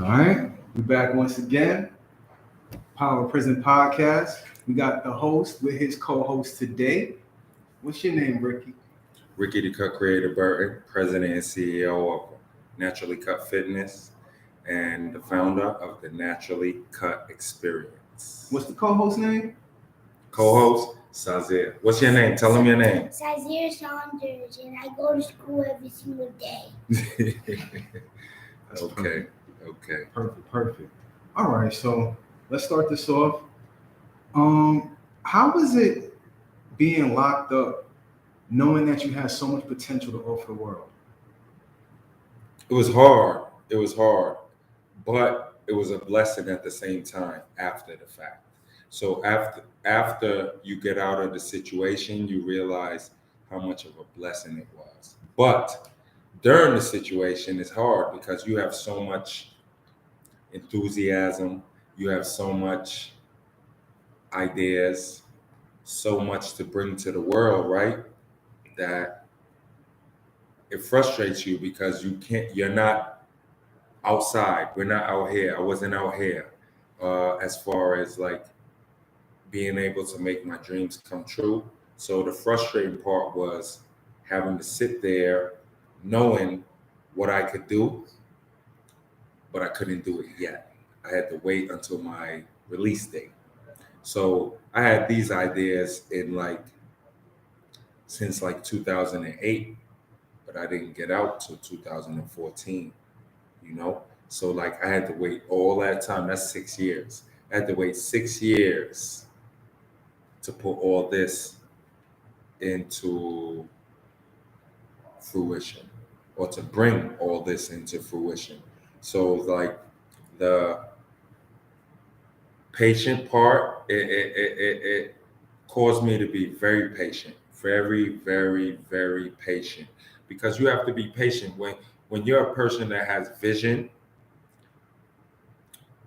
All right, we're back once again. Power Prison Podcast. We got the host with his co-host today. What's your name, Ricky? Rickey the Cut Creator Burton, President and CEO of Naturally Cut Fitness, and the founder of the Naturally Cut Experience. What's the co-host name? Co-host Sazir. What's your name? Tell him your name. Sazir Saunders, and I go to school every single day. Okay. Perfect. All right, so let's start this off. How was it being locked up, knowing that you had so much potential to offer the world? It was hard, but it was a blessing at the same time after the fact. So after you get out of the situation, you realize how much of a blessing it was. But during the situation, it's hard because you have so much enthusiasm, you have so much ideas, so much to bring to the world, right? That it frustrates you because you're not outside. We're not out here. I wasn't out here as far as like being able to make my dreams come true. So the frustrating part was having to sit there knowing what I could do, but I couldn't do it yet. I had to wait until my release date. So I had these ideas since 2008, but I didn't get out till 2014, So I had to wait all that time. That's 6 years. I had to wait 6 years to put all this into fruition, or to bring all this into fruition. So the patient part, it caused me to be very patient, very, very, very patient, because you have to be patient when you're a person that has vision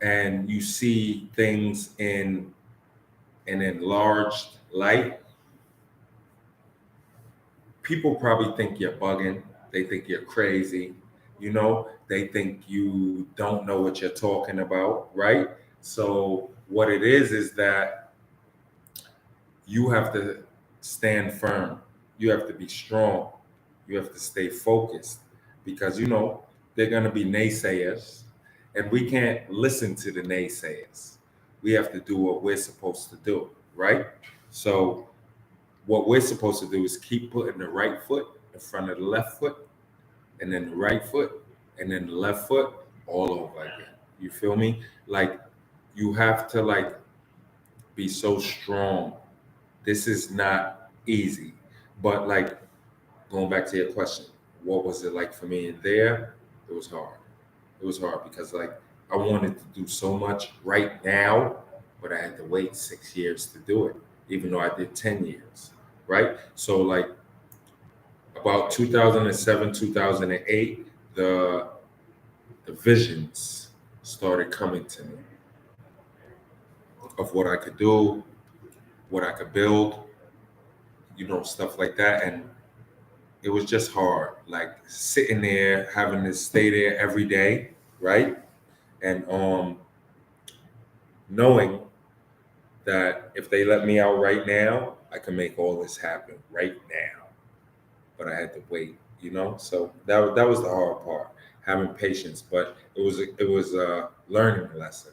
and you see things in an enlarged light. People probably think you're bugging. They think you're crazy. They think you don't know what you're talking about, right? So what it is that you have to stand firm. You have to be strong. You have to stay focused because, they're going to be naysayers, and we can't listen to the naysayers. We have to do what we're supposed to do, right? So what we're supposed to do is keep putting the right foot in front of the left foot, and then the right foot, and then the left foot, all over again. You feel me? You have to be so strong. This is not easy. But going back to your question, what was it like for me in there? It was hard. It was hard because I wanted to do so much right now, but I had to wait 6 years to do it, even though I did 10 years, right? So about 2007, 2008, the visions started coming to me of what I could do, what I could build, stuff like that. And it was just hard, sitting there, having to stay there every day, right? And knowing that if they let me out right now, I can make all this happen right now. But I had to wait, So that was the hard part, having patience. But it was a learning lesson,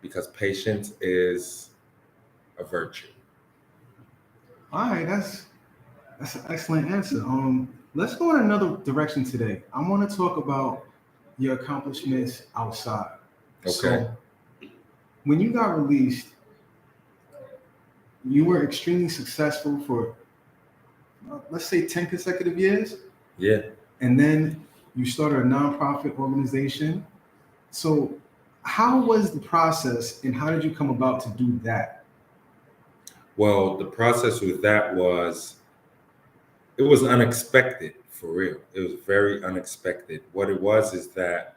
because patience is a virtue. All right, that's an excellent answer. Let's go in another direction today. I want to talk about your accomplishments outside. Okay. So when you got released, you were extremely successful for, let's say, 10 consecutive years. Yeah. And then you started a nonprofit organization. So how was the process, and how did you come about to do that? Well, the process with that it was unexpected, for real. It was very unexpected. What it was is that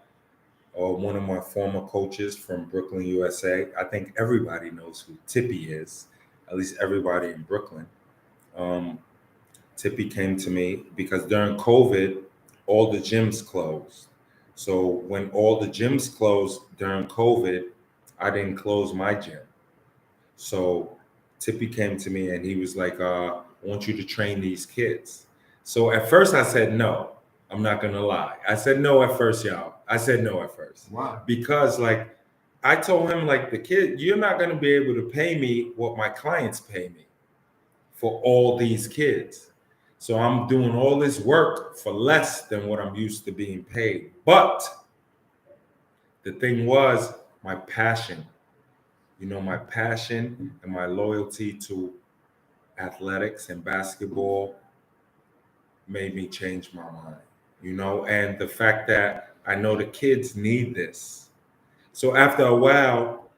one of my former coaches from Brooklyn, USA, I think everybody knows who Tippy is, at least everybody in Brooklyn. Tippy came to me because during COVID, all the gyms closed. So when all the gyms closed during COVID, I didn't close my gym. So Tippy came to me and he was like, I want you to train these kids. So at first I said no. I'm not gonna lie. I said no at first, y'all. I said no at first. Why? Because like I told him, like, the kid, you're not gonna be able to pay me what my clients pay me for all these kids. So I'm doing all this work for less than what I'm used to being paid. But the thing was my passion, my passion and my loyalty to athletics and basketball made me change my mind, and the fact that I know the kids need this. So after a while,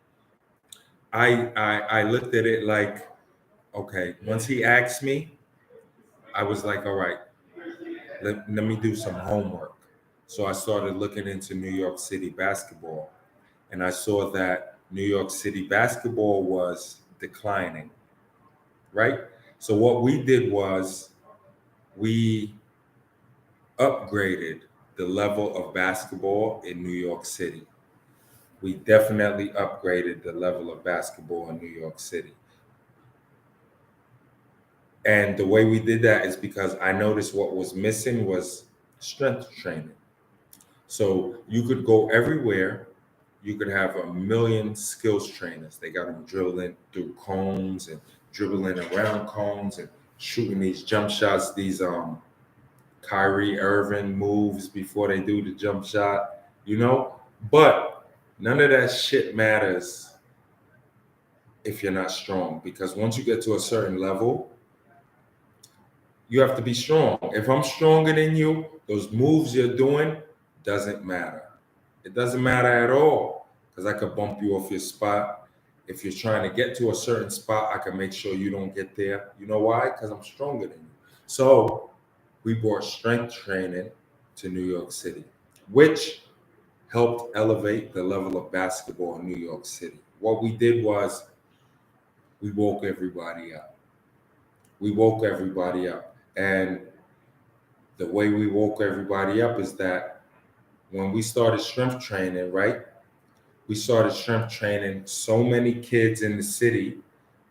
I looked at it like, okay, once he asked me, I was like, all right, let me do some homework. So I started looking into New York City basketball, and I saw that New York City basketball was declining, right? So what we did was we upgraded the level of basketball in New York City. We definitely upgraded the level of basketball in New York City. And the way we did that is because I noticed what was missing was strength training. So you could go everywhere. You could have a million skills trainers. They got them dribbling through cones and dribbling around cones and shooting these jump shots, these Kyrie Irving moves before they do the jump shot. But none of that shit matters if you're not strong, because once you get to a certain level, you have to be strong. If I'm stronger than you, those moves you're doing doesn't matter. It doesn't matter at all, because I could bump you off your spot. If you're trying to get to a certain spot, I can make sure you don't get there. You know why? Because I'm stronger than you. So we brought strength training to New York City, which helped elevate the level of basketball in New York City. What we did was we woke everybody up. We woke everybody up. And the way we woke everybody up is that when we started strength training, right? We started strength training so many kids in the city,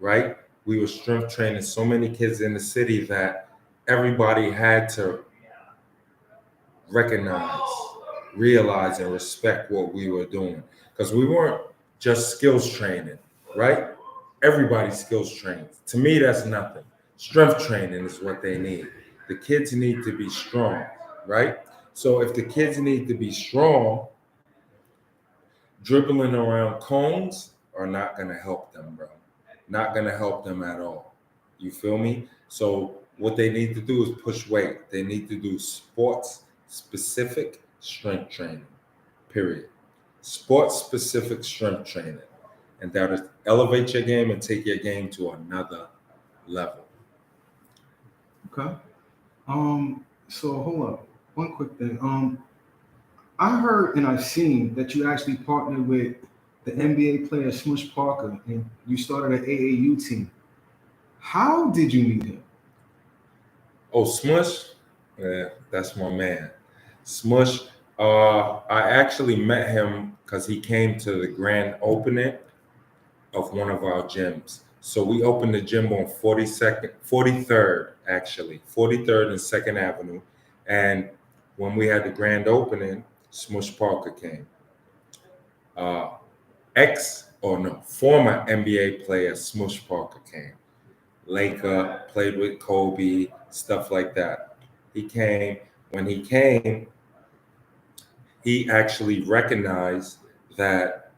right? We were strength training so many kids in the city that everybody had to recognize, realize, and respect what we were doing. Because we weren't just skills training, right? Everybody skills trains. To me, that's nothing. Strength training is what they need. The kids need to be strong, right? So if the kids need to be strong, dribbling around cones are not going to help them, bro. Not going to help them at all. You feel me? So what they need to do is push weight. They need to do sports specific strength training, period. Sports specific strength training. And that is elevate your game and take your game to another level. Okay. So hold up. One quick thing. I heard and I've seen that you actually partnered with the NBA player Smush Parker and you started an AAU team. How did you meet him? Oh, Smush? Yeah, that's my man. Smush, I actually met him because he came to the grand opening of one of our gyms. So we opened the gym on 43rd, actually, 43rd and 2nd Avenue. And when we had the grand opening, Smush Parker came. Former NBA player Smush Parker came. Laker, played with Kobe, stuff like that. He came. When he came, he actually recognized that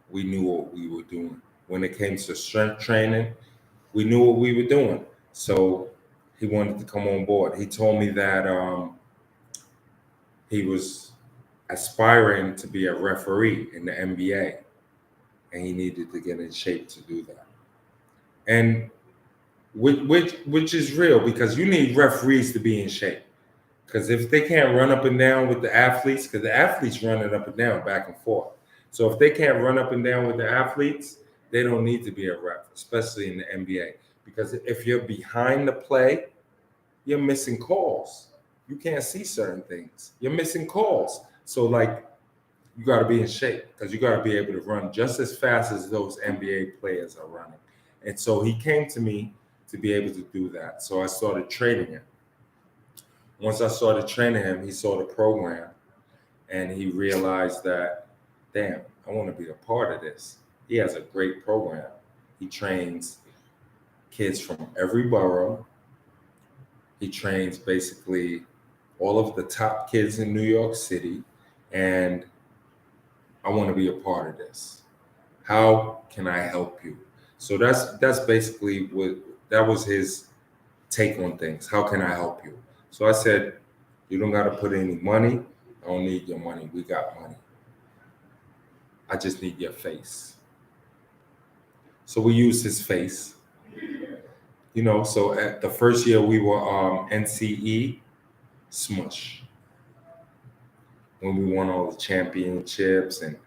we knew what we were doing. When it came to strength training, we knew what we were doing. So he wanted to come on board. He told me that he was aspiring to be a referee in the NBA, and he needed to get in shape to do that. And which is real, because you need referees to be in shape. Because if they can't run up and down with the athletes, because the athletes running up and down back and forth. So if they can't run up and down with the athletes, they don't need to be a ref, especially in the NBA. Because if you're behind the play, you're missing calls. You can't see certain things. You're missing calls. So like, you got to be in shape because you got to be able to run just as fast as those NBA players are running. And so he came to me to be able to do that. So I started training him. Once I started training him, he saw the program and he realized that, damn, I want to be a part of this. He has a great program. He trains kids from every borough. He trains basically all of the top kids in New York City. And I want to be a part of this. How can I help you? So that's basically what that was his take on things. How can I help you? So I said, you don't got to put any money. I don't need your money. We got money. I just need your face. So we used his face. So at the first year we were NCE Smush. When we won all the championships and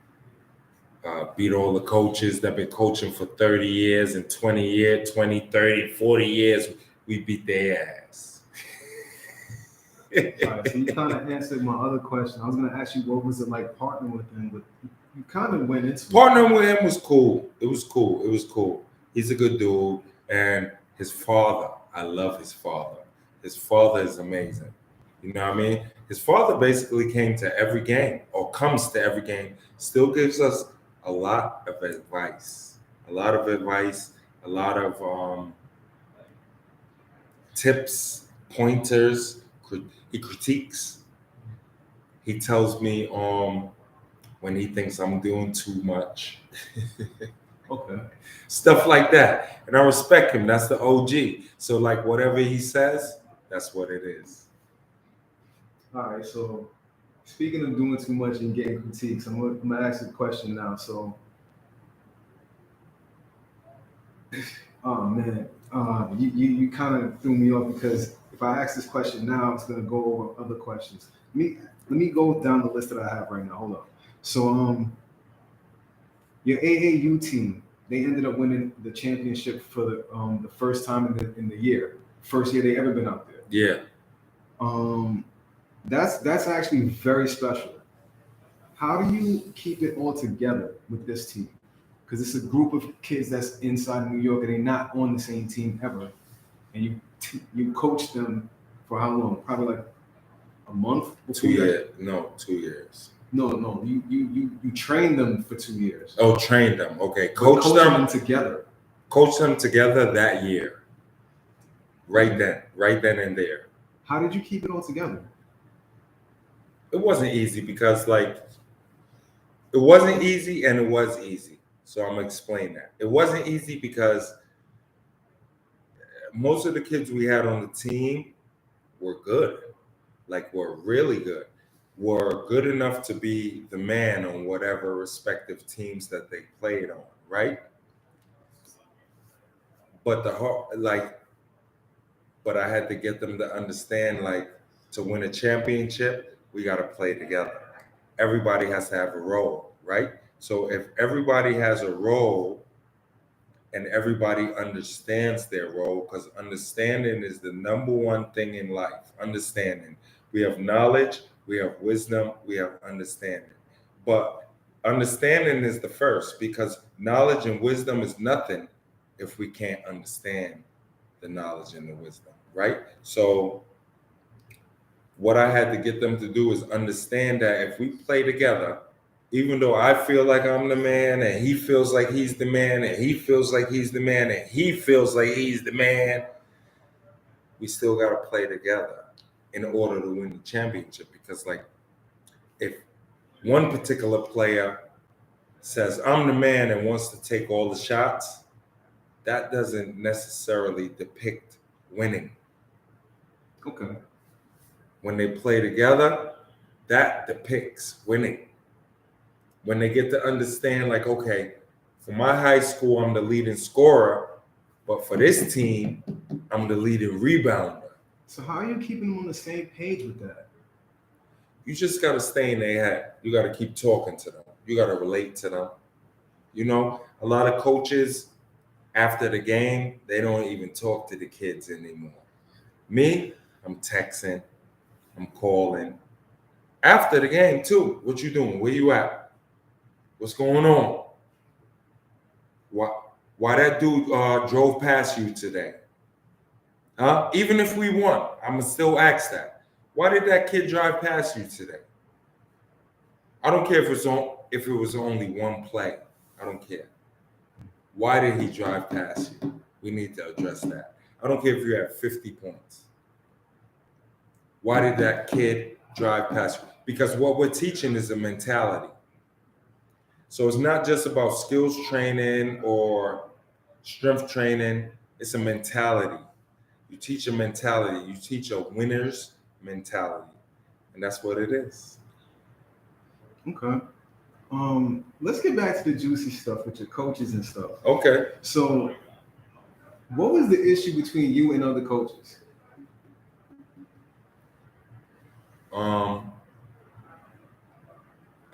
beat all the coaches that been coaching for 30 years and 20 years, 20, 30, 40 years, we beat their ass. All right, so you kind of answered my other question. I was going to ask you what was it like partnering with him, but you kind of went into Partnering with him was cool. It was cool. He's a good dude. And his father, I love his father. His father is amazing. You know what I mean? His father basically came to every game or comes to every game, still gives us a lot of advice, a lot of tips, pointers. He critiques. He tells me when he thinks I'm doing too much. Okay. Stuff like that. And I respect him. That's the OG. So like whatever he says, that's what it is. All right, so speaking of doing too much and getting critiques, I'm gonna ask you a question now. So, oh man, you kind of threw me off because if I ask this question now, it's gonna go over other questions. Let me go down the list that I have right now. Hold up. So, your AAU team, they ended up winning the championship for the first time in the year, first year they ever been out there. Yeah. That's actually very special. How do you keep it all together with this team? Because it's a group of kids that's inside New York and they're not on the same team ever. And you coach them for how long? Probably like a month? 2 years. No, 2 years. No. You train them for 2 years. Oh, train them. Okay. Coach them together. Coach them together that year. Right then and there. How did you keep it all together? It wasn't easy because it wasn't easy and it was easy. So I'm gonna explain that. It wasn't easy because most of the kids we had on the team were good, were really good, were good enough to be the man on whatever respective teams that they played on, right? But but I had to get them to understand, to win a championship, we got to play together. Everybody has to have a role, right? So if everybody has a role and everybody understands their role, because understanding is the number one thing in life. Understanding. We have knowledge, we have wisdom, we have understanding. But understanding is the first, because knowledge and wisdom is nothing if we can't understand the knowledge and the wisdom, right? So what I had to get them to do is understand that if we play together, even though I feel like I'm the man and he feels like he's the man and he feels like he's the man and he feels like he's the man, we still got to play together in order to win the championship. Because if one particular player says, I'm the man and wants to take all the shots, that doesn't necessarily depict winning. Okay. When they play together, that depicts winning. When they get to understand, okay, for my high school, I'm the leading scorer, but for this team, I'm the leading rebounder. So how are you keeping them on the same page with that? You just got to stay in their head. You got to keep talking to them. You got to relate to them. A lot of coaches, after the game, they don't even talk to the kids anymore. Me, I'm texting, I'm calling, After the game too, what you doing? Where you at? What's going on? Why that dude drove past you today? Huh? Even if we won, I'ma still ask that. Why did that kid drive past you today? I don't care if it was only one play. I don't care. Why did he drive past you? We need to address that. I don't care if you have 50 points. Why did that kid drive past you? Because what we're teaching is a mentality. So it's not just about skills training or strength training. It's a mentality. You teach a mentality. You teach a winner's mentality. And that's what it is. Okay. Let's get back to the juicy stuff with your coaches and stuff. Okay. So, what was the issue between you and other coaches?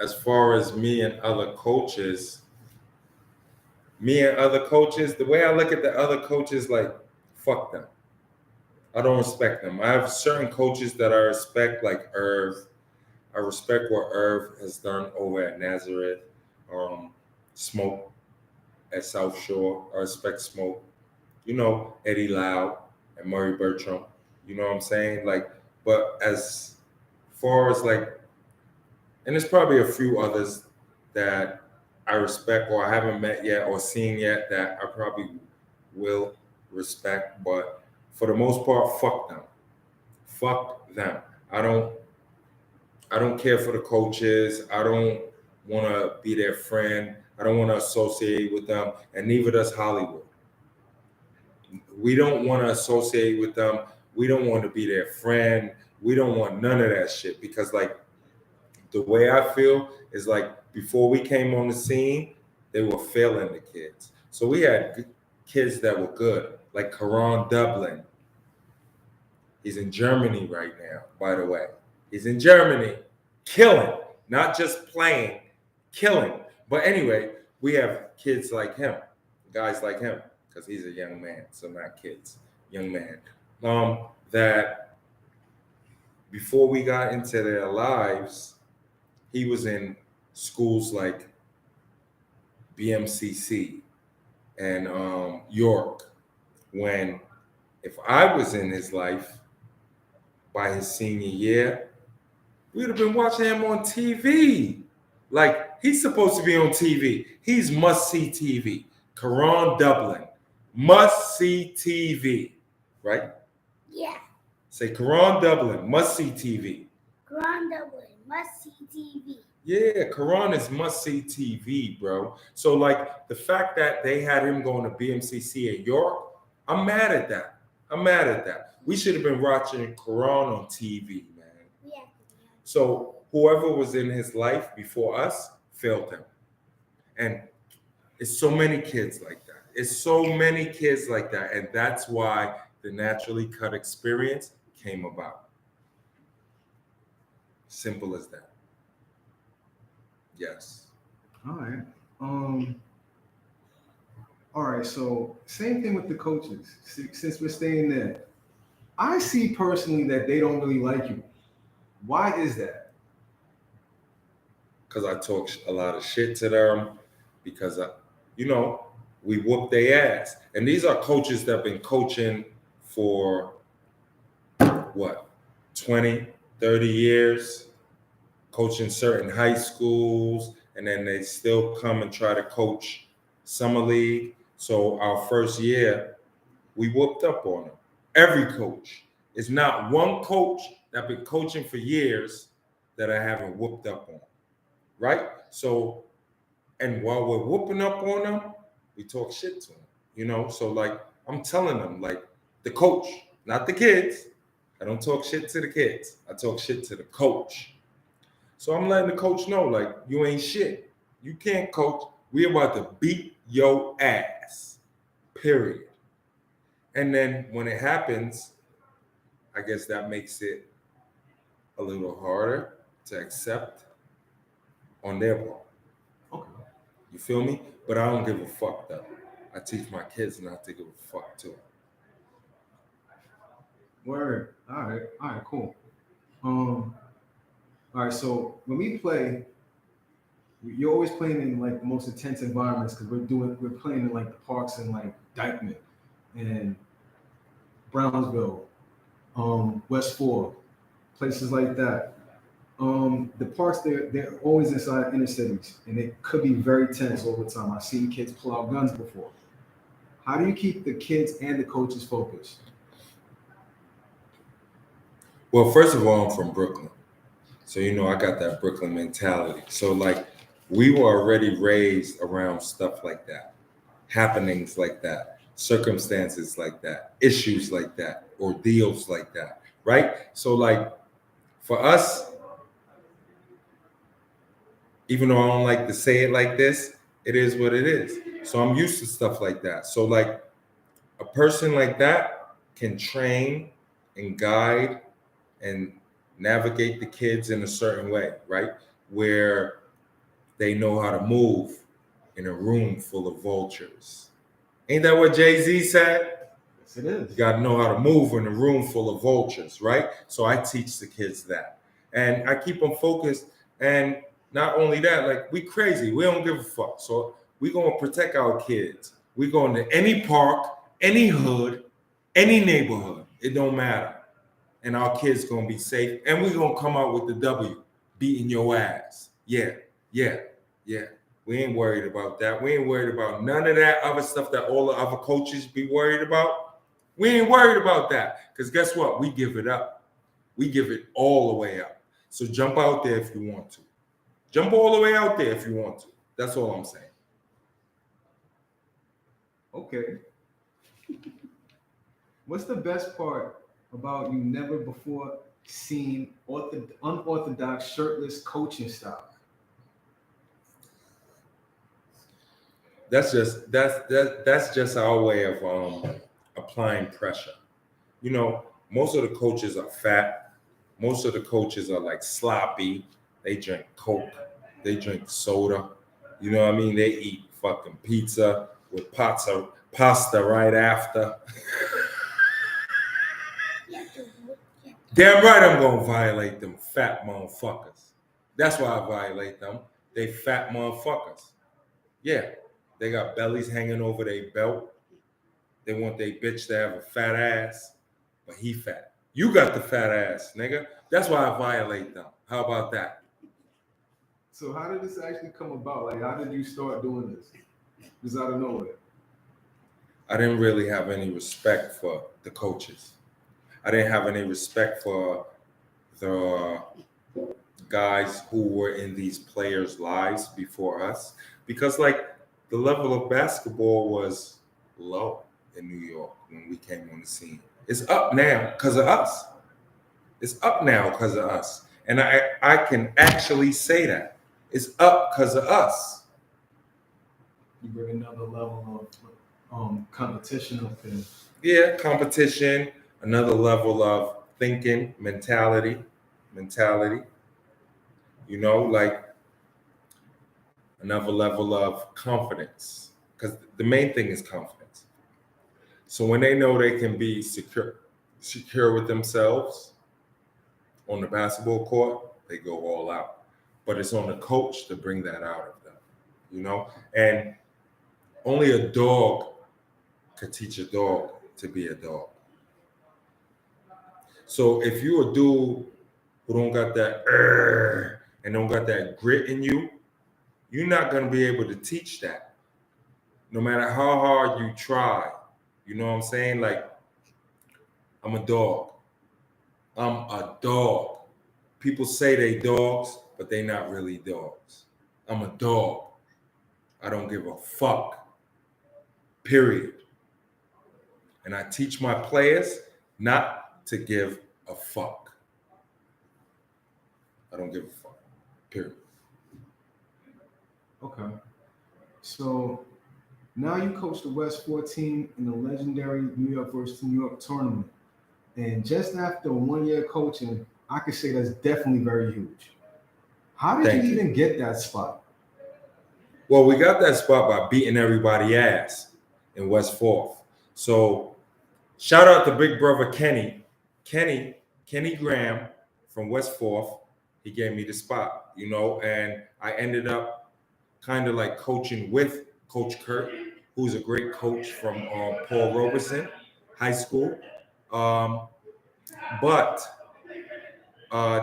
As far as me and other coaches, the way I look at the other coaches, like, fuck them. I don't respect them. I have certain coaches that I respect, like Irv. I respect what Irv has done over at Nazareth. Smoke at South Shore. I respect Smoke. You know, Eddie Lau and Murray Bertram. You know what I'm saying? Like, but as far as like, and there's probably a few others that I respect or I haven't met yet or seen yet that I probably will respect. But for the most part, fuck them. Fuck them. I don't care for the coaches. I don't want to be their friend. I don't want to associate with them, and neither does Hollywood. We don't want to associate with them. We don't want to be their friend. We don't want none of that shit because, like, the way I feel is like before we came on the scene, they were failing the kids. So we had kids that were good, like Karan Dublin. He's in Germany right now, by the way. He's in Germany, killing, not just playing, killing. But anyway, we have kids like him, guys like him, because he's a young man, so not kids, young man. That before we got into their lives, he was in schools like BMCC and York. When if I was in his life by his senior year, we'd have been watching him on TV. Like, he's supposed to be on TV. He's must-see TV. Karan Dublin, must-see TV, right? Yeah. Say Karan Dublin, must-see TV. Grand Dublin, must see TV. Yeah, Karan is must-see TV, bro. So, like, the fact that they had him going to BMCC at York, I'm mad at that. I'm mad at that. We should have been watching Karan on TV, man. Yeah. So whoever was in his life before us failed him. And it's so many kids like that. It's so many kids like that. And that's why the Naturally Cut experience came about. Simple as that. Yes. All right. All right. So same thing with the coaches. Since we're staying there, I see personally that they don't really like you. Why is that? Because I talk a lot of shit to them. Because, we whoop their ass. And these are coaches that have been coaching for, what, 20, 30 years, coaching certain high schools, and then they still come and try to coach summer league. So our first year, we whooped up on them. Every coach. It's not one coach that been coaching for years that I haven't whooped up on, right? So, and while we're whooping up on them, we talk shit to them, So, like, I'm telling them, like, the coach, not the kids. I don't talk shit to the kids. I talk shit to the coach. So I'm letting the coach know, like, you ain't shit. You can't coach. We about to beat your ass, period. And then when it happens, I guess that makes it a little harder to accept on their part. Okay. You feel me? But I don't give a fuck though. I teach my kids not to give a fuck too. Word. All right. Cool. All right, so when we play, you're always playing in like the most intense environments because we're playing in like the parks in like Dykeman and Brownsville, West Fork, places like that. The parks they're always inside inner cities, and it could be very tense all the time. I've seen kids pull out guns before. How do you keep the kids and the coaches focused? Well, first of all, I'm from Brooklyn. So, I got that Brooklyn mentality. So, like, we were already raised around stuff like that, happenings like that, circumstances like that, issues like that, ordeals like that, right? So, like, for us, even though I don't like to say it like this, it is what it is. So, I'm used to stuff like that. So, like, a person like that can train and guide and navigate the kids in a certain way, right? Where they know how to move in a room full of vultures. Ain't that what Jay-Z said? Yes, it is. You got to know how to move in a room full of vultures, right? So I teach the kids that. And I keep them focused. And not only that, like, we crazy. We don't give a fuck. So we going to protect our kids. We going to any park, any hood, any neighborhood. It don't matter. And our kids going to be safe. And we're going to come out with the W, beating your ass. Yeah, yeah, yeah. We ain't worried about that. We ain't worried about none of that other stuff that all the other coaches be worried about. We ain't worried about that. Because guess what? We give it up. We give it all the way up. So jump out there if you want to. Jump all the way out there if you want to. That's all I'm saying. Okay. What's the best part about you never before seen unorthodox shirtless coaching style? That's just our way of applying pressure. Most of the coaches are fat. Most of the coaches are like sloppy. They drink Coke. They drink soda. You know what I mean? They eat fucking pizza with pasta right after. Damn right I'm gonna violate them fat motherfuckers. That's why I violate them. They fat motherfuckers. Yeah. They got bellies hanging over their belt. They want their bitch to have a fat ass, but he fat. You got the fat ass, nigga. That's why I violate them. How about that? So how did this actually come about? Like, how did you start doing this? Just out of nowhere. I didn't really have any respect for the coaches. I didn't have any respect for the guys who were in these players' lives before us because, like, the level of basketball was low in New York when we came on the scene. It's up now because of us. It's up now because of us. And I can actually say that. It's up because of us. You bring another level of competition up in. Yeah, competition, another level of thinking, mentality. Like another level of confidence. Because the main thing is confidence. So when they know they can be secure with themselves on the basketball court, they go all out. But it's on the coach to bring that out of them, And only a dog could teach a dog to be a dog. So if you a dude who don't got that and don't got that grit in you, you're not gonna be able to teach that. No matter how hard you try. You know what I'm saying? Like, I'm a dog. I'm a dog. People say they dogs, but they not really dogs. I'm a dog. I don't give a fuck. Period. And I teach my players not to give a fuck. I don't give a fuck. Period. Okay. So now you coach the West 14 in the legendary New York versus New York tournament. And just after 1 year coaching, I could say that's definitely very huge. How did Thank you you. even get that spot? Well, we got that spot by beating everybody ass in West Fourth. So shout out to big brother Kenny Graham from West Fourth. he gave me the spot, and I ended up kind of like coaching with Coach Kurt, who's a great coach from Paul Robeson High School. But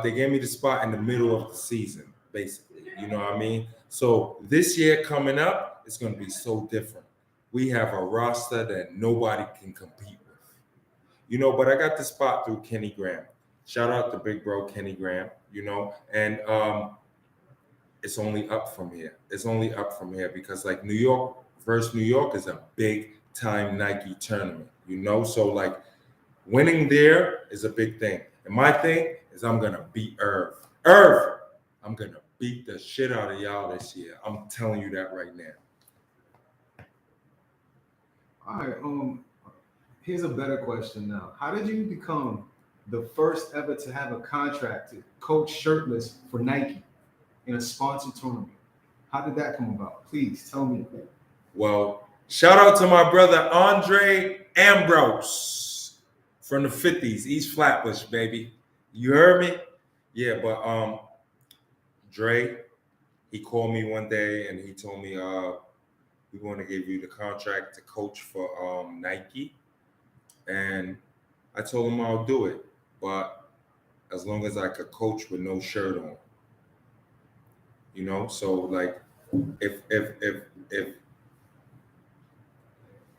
they gave me the spot in the middle of the season, basically. You know what I mean? So this year coming up, it's going to be so different. We have a roster that nobody can compete with. But I got the spot through Kenny Graham. Shout out to big bro Kenny Graham, and it's only up from here. It's only up from here because like New York versus New York is a big time Nike tournament, So like winning there is a big thing. And my thing is I'm gonna beat Irv. I'm gonna beat the shit out of y'all this year. I'm telling you that right now. All right. Here's a better question now. How did you become the first ever to have a contract to coach shirtless for Nike in a sponsored tournament? How did that come about? Please tell me. Well, shout out to my brother Andre Ambrose from the 50s, East Flatbush, baby. You heard me? Yeah, but Dre, he called me one day and he told me, we want to give you the contract to coach for Nike. And I told him I'll do it, but as long as I could coach with no shirt on. So like if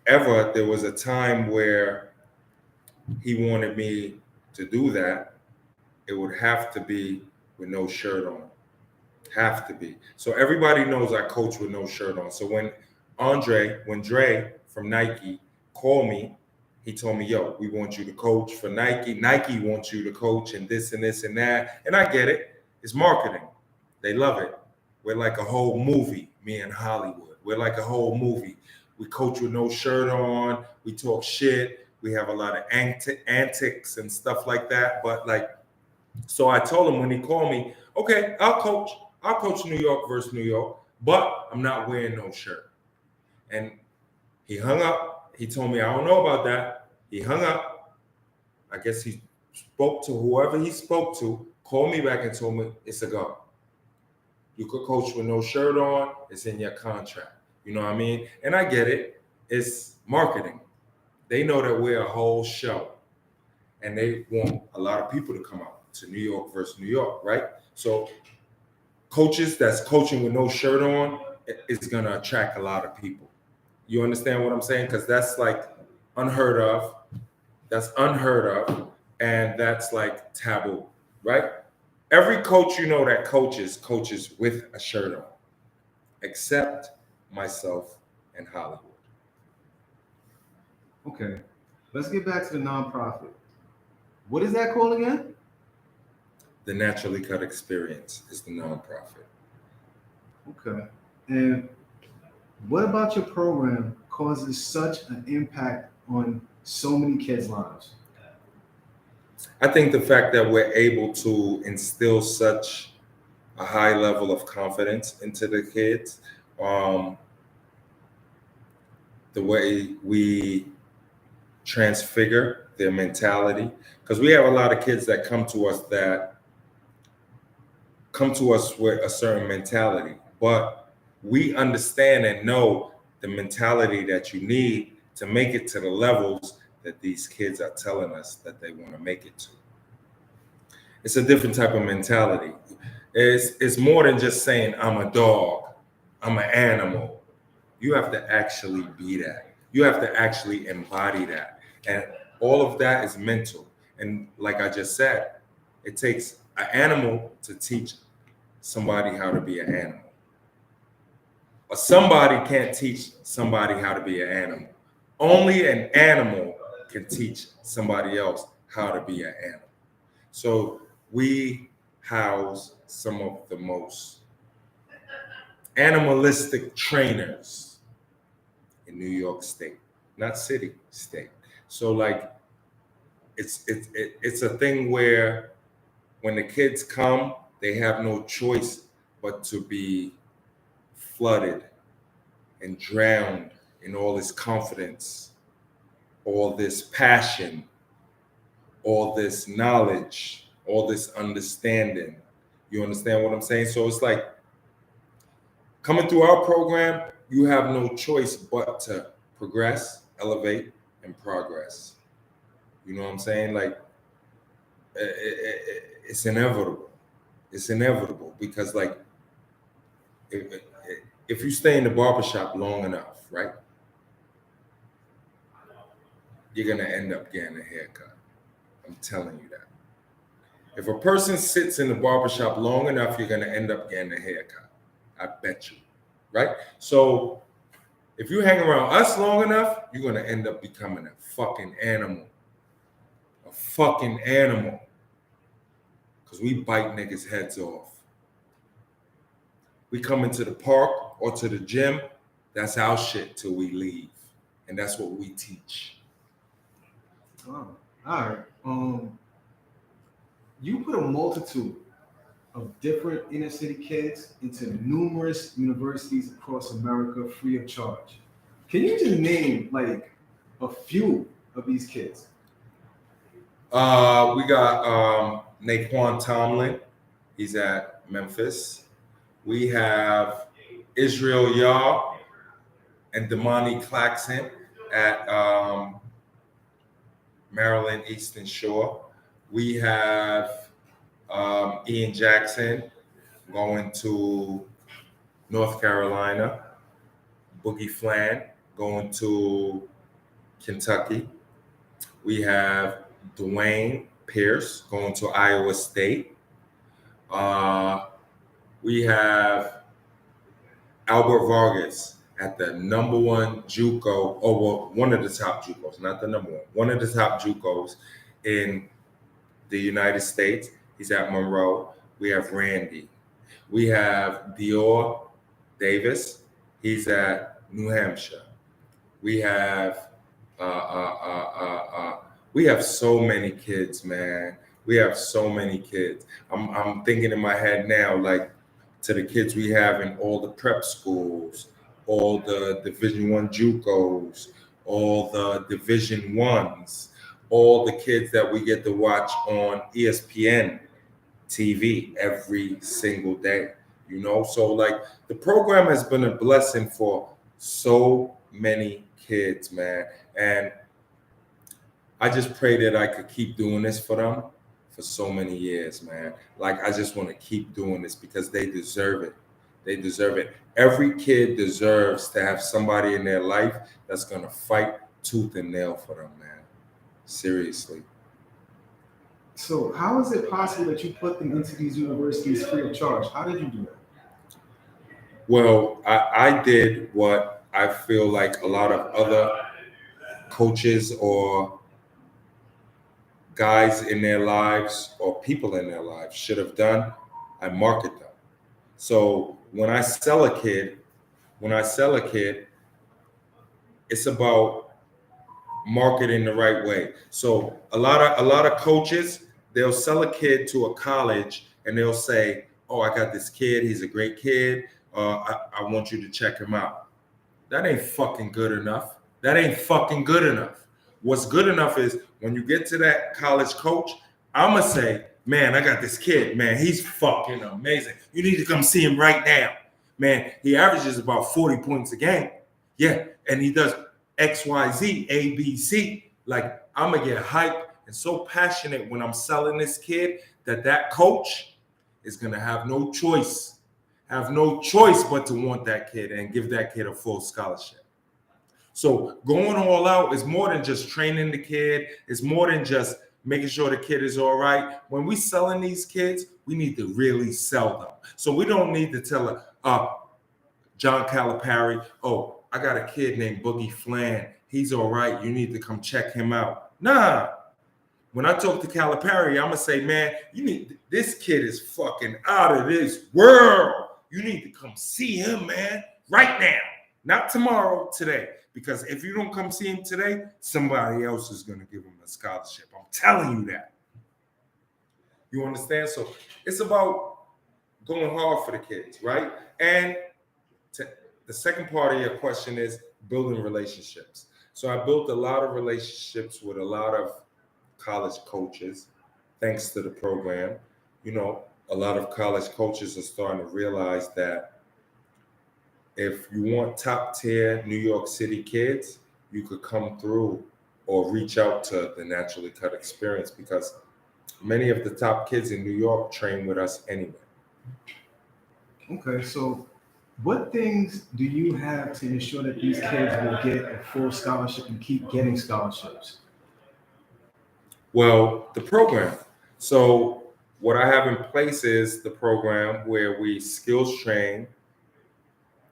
ever there was a time where he wanted me to do that, it would have to be with no shirt on. Have to be. So everybody knows I coach with no shirt on. So when Dre from Nike called me, he told me, yo, we want you to coach for Nike. Nike wants you to coach and this and this and that. And I get it. It's marketing. They love it. We're like a whole movie, me and Hollywood. We're like a whole movie. We coach with no shirt on. We talk shit. We have a lot of antics and stuff like that. But like, so I told him when he called me, okay, I'll coach New York versus New York, but I'm not wearing no shirt. And he hung up. He told me, I don't know about that. He hung up. I guess he spoke to whoever he spoke to, called me back and told me it's a go. You could coach with no shirt on. It's in your contract. You know what I mean? And I get it. It's marketing. They know that we're a whole show. And they want a lot of people to come out to New York versus New York, right? So coaches that's coaching with no shirt on is going to attract a lot of people. You understand what I'm saying? Because that's like unheard of. That's unheard of. And that's like taboo, right? Every coach that coaches with a shirt on, except myself and Hollywood. Okay, let's get back to the nonprofit. What is that called again? The Naturally Cut Experience is the nonprofit. Okay, and what about your program causes such an impact on so many kids' lives? I think the fact that we're able to instill such a high level of confidence into the kids, the way we transfigure their mentality, because we have a lot of kids that come to us with a certain mentality, but we understand and know the mentality that you need to make it to the levels that these kids are telling us that they want to make it to. It's a different type of mentality. It's more than just saying, I'm a dog, I'm an animal. You have to actually be that. You have to actually embody that. And all of that is mental. And like I just said, it takes an animal to teach somebody how to be an animal. Or somebody can't teach somebody how to be an animal. Only an animal can teach somebody else how to be an animal. So we house some of the most animalistic trainers in New York State, not city, state. So like it's a thing where when the kids come, they have no choice but to be flooded and drowned in all this confidence, all this passion, all this knowledge, all this understanding. You understand what I'm saying? So it's like coming through our program, you have no choice but to progress, elevate, and progress. You know what I'm saying? Like it's inevitable. It's inevitable because like if, if you stay in the barbershop long enough, right, you're gonna end up getting a haircut. I'm telling you that. If a person sits in the barbershop long enough, you're gonna end up getting a haircut. I bet you. Right? So if you hang around us long enough, you're gonna end up becoming a fucking animal. A fucking animal. Because we bite niggas' heads off. We come into the park or to the gym, that's our shit till we leave. And that's what we teach. Oh, all right. You put a multitude of different inner city kids into numerous universities across America free of charge. Can you just name like a few of these kids? We got Naquan Tomlin. He's at Memphis. We have Israel Yah and Damani Claxon at Maryland Eastern Shore. We have Ian Jackson going to North Carolina. Boogie Flan going to Kentucky. We have Dwayne Pierce going to Iowa State. We have Albert Vargas at the number one JUCO, or well, one of the top JUCOs, not the number one of the top JUCOs in the United States. He's at Monroe. We have Randy. We have Dior Davis. He's at New Hampshire. We have we have so many kids, man. We have so many kids. I'm thinking in my head now, like to the kids we have in all the prep schools, all the Division One JUCOs, all the Division Ones, all the kids that we get to watch on ESPN TV every single day. You know, so like the program has been a blessing for so many kids, man. And I just pray that I could keep doing this for them for so many years, man. Like I just want to keep doing this because they deserve it. They deserve it. Every kid deserves to have somebody in their life that's gonna fight tooth and nail for them, man. Seriously. So how is it possible that you put them into these universities free of charge? How did you do that? Well, I did what I feel like a lot of other coaches or guys in their lives or people in their lives should have done. I market them. So when I sell a kid, it's about marketing the right way. So a lot of coaches, they'll sell a kid to a college and they'll say, "Oh, I got this kid. He's a great kid. I want you to check him out." That ain't fucking good enough. That ain't fucking good enough. What's good enough is when you get to that college coach, I'ma say, "Man, I got this kid. Man, he's fucking amazing. You need to come see him right now. Man, he averages about 40 points a game. Yeah, and he does X, Y, Z, A, B, C. Like, I'm gonna get hyped and so passionate when I'm selling this kid that coach is gonna have no choice but to want that kid and give that kid a full scholarship. So going all out is more than just training the kid. It's more than just making sure the kid is all right. When we selling these kids, we need to really sell them. So we don't need to tell John Calipari, "Oh, I got a kid named Boogie Flan. He's all right. You need to come check him out." Nah. When I talk to Calipari, I'm gonna say, "Man, this kid is fucking out of this world. You need to come see him, man, right now. Not tomorrow, today. Because if you don't come see him today, somebody else is gonna give him a scholarship. I'm telling you that." You understand? So it's about going hard for the kids, right? And the second part of your question is building relationships. So I built a lot of relationships with a lot of college coaches, thanks to the program. You know, a lot of college coaches are starting to realize that if you want top tier New York City kids, you could come through or reach out to the Naturally Cut Experience, because many of the top kids in New York train with us anyway. Okay, so what things do you have to ensure that these kids will get a full scholarship and keep getting scholarships? Well, the program. So what I have in place is the program where we skills train,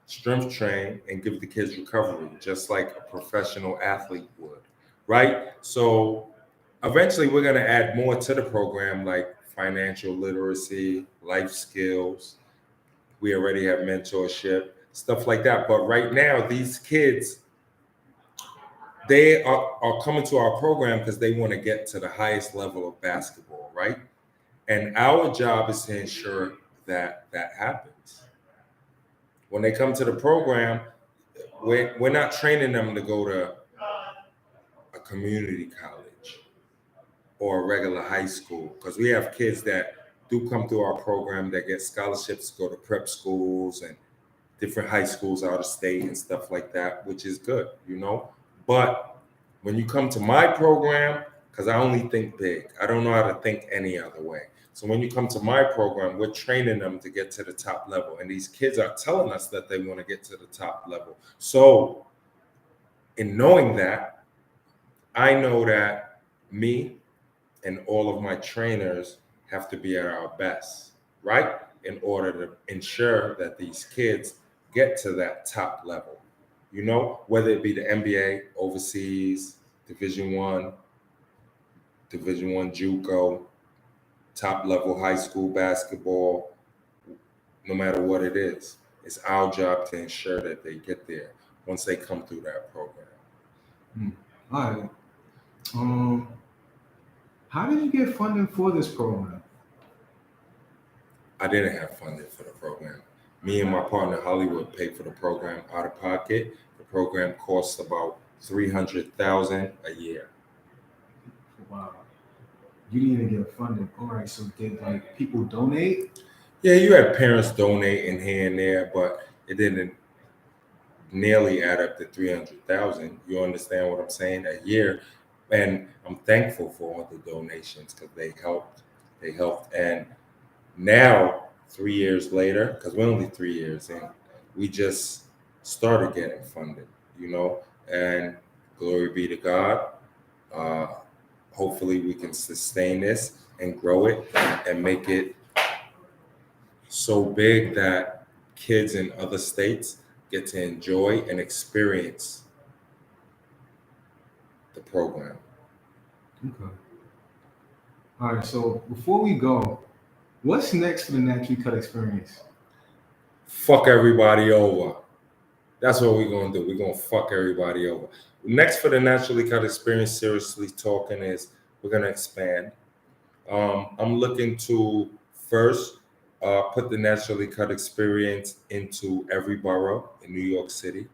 strength train, and give the kids recovery, just like a professional athlete would, right? So eventually we're going to add more to the program, like financial literacy, life skills. We already have mentorship, stuff like that. But right now, these kids, they are coming to our program because they want to get to the highest level of basketball, right? And our job is to ensure that that happens. When they come to the program, we're not training them to go to a community college or a regular high school, because we have kids that do come through our program that get scholarships to go to prep schools and different high schools out of state and stuff like that, which is good, you know. But when you come to my program, because I only think big, I don't know how to think any other way. So when you come to my program, we're training them to get to the top level. And these kids are telling us that they want to get to the top level. So in knowing that, I know that me and all of my trainers have to be at our best, right? In order to ensure that these kids get to that top level, you know, whether it be the NBA, overseas, Division One JUCO, top level high school basketball, no matter what it is. It's our job to ensure that they get there once they come through that program. All right. How did you get funding for this program? I didn't have funding for the program. Me and my partner Hollywood paid for the program out of pocket. The program costs about $300,000 a year. Wow. You didn't even get funding. All right. So did like people donate? Yeah, you had parents donating here and there, but it didn't nearly add up to 300,000. You understand what I'm saying? A year. And I'm thankful for all the donations because they helped. They helped. And now, 3 years later, because we're only 3 years in, we just started getting funded, you know, and glory be to God. Hopefully we can sustain this and grow it and make it so big that kids in other states get to enjoy and experience the program. Okay. All right. So before we go, what's next for the Naturally Cut Experience? Fuck everybody over. That's what we're gonna do. We're gonna fuck everybody over. Next for the Naturally Cut Experience, seriously talking, is we're gonna expand. I'm looking to first put the Naturally Cut Experience into every borough in New York City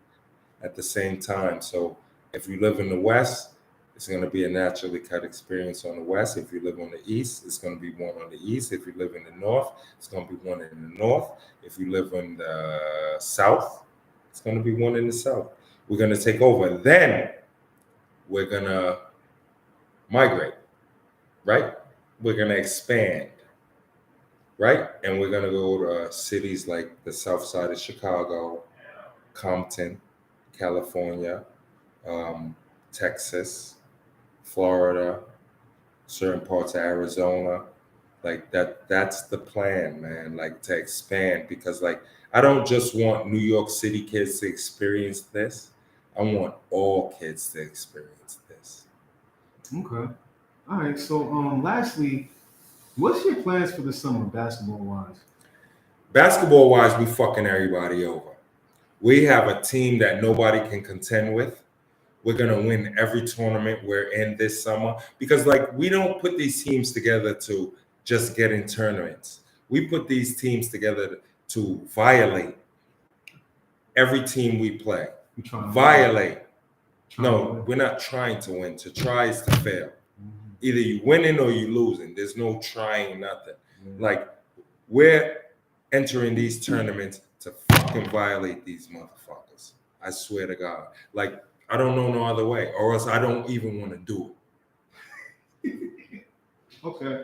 at the same time. So if you live in the West, it's going to be a Naturally Cut Experience on the West. If you live on the East, it's going to be one on the East. If you live in the North, it's going to be one in the North. If you live in the South, it's going to be one in the South. We're going to take over. Then we're going to migrate, right? We're going to expand, right? And we're going to go to cities like the South Side of Chicago, Compton, California, Texas, Florida, certain parts of Arizona. Like that's the plan, man. Like to expand, because like I don't just want New York City kids to experience this. I want all kids to experience this. Okay. All right. So lastly, what's your plans for the summer basketball wise? Basketball wise, we fucking everybody over. We have a team that nobody can contend with. We're gonna win every tournament we're in this summer, because like we don't put these teams together to just get in tournaments. We put these teams together to violate every team we play. You trying to Violate. Trying to No, win? we're not trying to win. To try is to fail. Mhm. Either you winning or you losing. There's no trying nothing. Yeah. Like We're entering these tournaments to fucking violate these motherfuckers. I swear to God. Like, I don't know no other way, or else I don't even want to do it. Okay.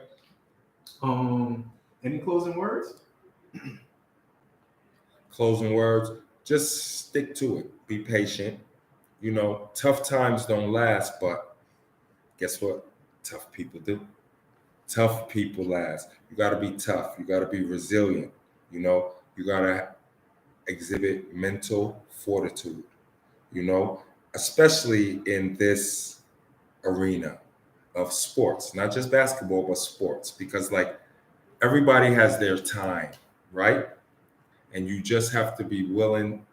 Any closing words? Closing words, just stick to it. Be patient. You know, tough times don't last, but guess what? Tough people do. Tough people last. You got to be tough. You got to be resilient. You know, you got to exhibit mental fortitude, you know, especially in this arena of sports, not just basketball, but sports, because like everybody has their time, right? And you just have to be willing,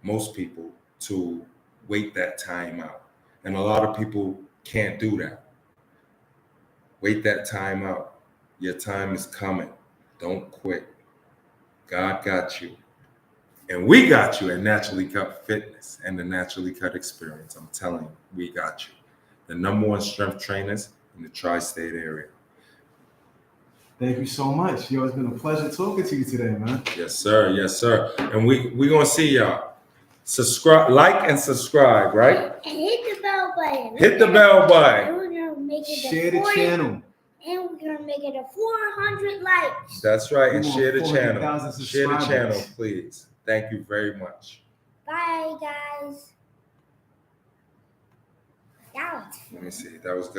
most people, to wait that time out. And a lot of people can't do that. Wait that time out. Your time is coming. Don't quit. God got you. And we got you at Naturally Cut Fitness and the Naturally Cut Experience. I'm telling you, we got you. The #1 strength trainers in the tri-state area. Thank you so much. Yo, it's been a pleasure talking to you today, man. Yes, sir. Yes, sir. And we gonna see y'all. Subscribe, like, and subscribe, right? And hit the bell button. Hit the bell button. And we're gonna make it Share the channel. And we're gonna make it a 400 likes. That's right. We And want share the 400,000 channel. Share the subscribers. channel, please. Thank you very much. Bye, guys. That was Let me see. That was good.